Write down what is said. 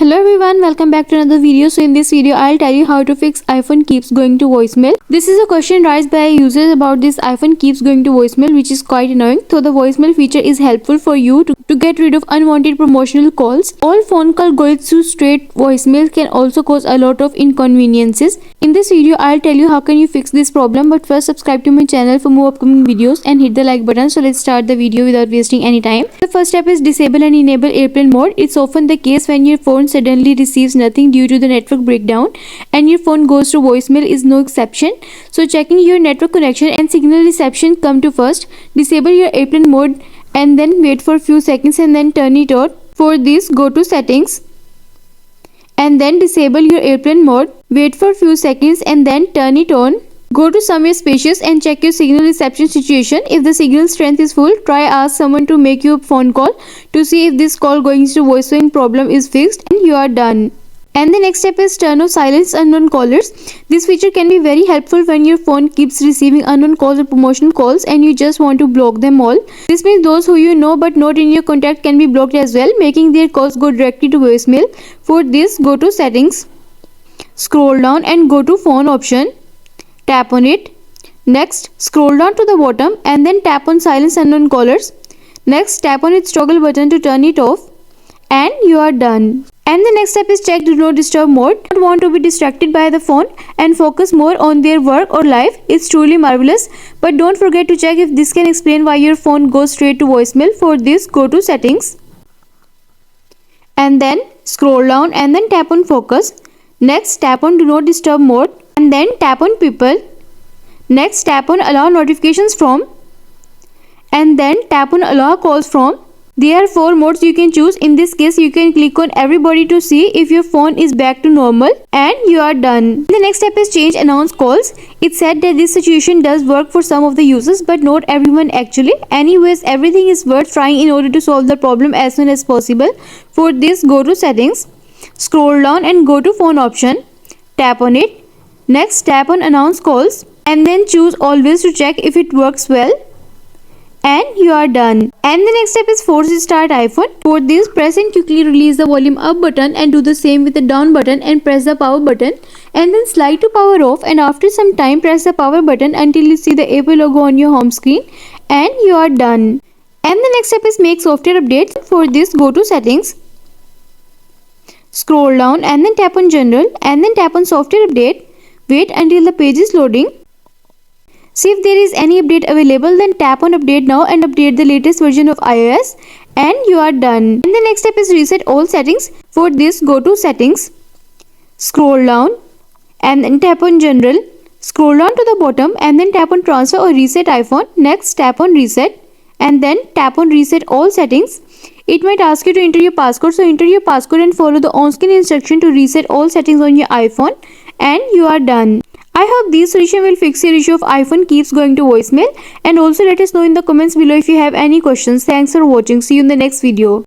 Hello everyone, welcome back to another video. So in this video I'll tell you how to fix iPhone keeps going to voicemail. This is a question raised by users about this iPhone keeps going to voicemail, which is quite annoying. So the voicemail feature is helpful for you to get rid of unwanted promotional calls. All phone call going to straight voicemail can also cause a lot of inconveniences. In this video I'll tell you how can you fix this problem, but first subscribe to my channel for more upcoming videos and hit the like button. So let's start the video without wasting any time. The first step is disable and enable airplane mode. It's often the case when your phone suddenly receives nothing due to the network breakdown, and your phone goes to voicemail is no exception. So checking your network connection and signal reception come to first. Disable your airplane mode and then wait for a few seconds and then turn it on. For this, go to settings and then disable your airplane mode. Wait for a few seconds and then turn it on. Go to somewhere spacious and check your signal reception situation. If the signal strength is full, try ask someone to make you a phone call to see if this call going to voicemail problem is fixed, and you are done. And the next step is turn off silence unknown callers. This feature can be very helpful when your phone keeps receiving unknown calls or promotional calls and you just want to block them all. This means those who you know but not in your contact can be blocked as well, making their calls go directly to voicemail. For this, go to settings, scroll down and go to phone option. Tap on it. Next, scroll down to the bottom and then tap on silence unknown callers. Next, tap on its toggle button to turn it off, and you are done. And the next step is check do not disturb mode. Don't want to be distracted by the phone and focus more on their work or life. It's truly marvelous, but don't forget to check if this can explain why your phone goes straight to voicemail. For this, go to settings and then scroll down and then tap on focus. Next, tap on do not disturb mode and then tap on people. Next, tap on allow notifications from and then tap on allow calls from. There are 4 modes you can choose. In this case, you can click on everybody to see if your phone is back to normal, and you are done. The next step is change announce calls. It's said that this situation does work for some of the users, but not everyone actually. Anyways, everything is worth trying in order to solve the problem as soon as possible. For this, go to settings, scroll down and go to phone option. Tap on it. Next, tap on announce calls and then choose always to check if it works well, and you are done. And the next step is force start iPhone. For this, press and quickly release the volume up button and do the same with the down button and press the power button and then slide to power off, and after some time press the power button until you see the Apple logo on your home screen, and you are done. And the next step is make software updates. For this, go to settings, scroll down and then tap on general and then tap on software update. Wait until the page is loading. See if there is any update available, then tap on update now and update the latest version of iOS, and you are done. And the next step is reset all settings. For this, go to settings, scroll down and then tap on general, scroll down to the bottom and then tap on transfer or reset iPhone. Next, tap on reset and then tap on reset all settings. It might ask you to enter your passcode, so enter your passcode and follow the on-screen instruction to reset all settings on your iPhone, and you are done. I hope this solution will fix your issue of iPhone keeps going to voicemail, and also let us know in the comments below if you have any questions. Thanks for watching. See you in the next video.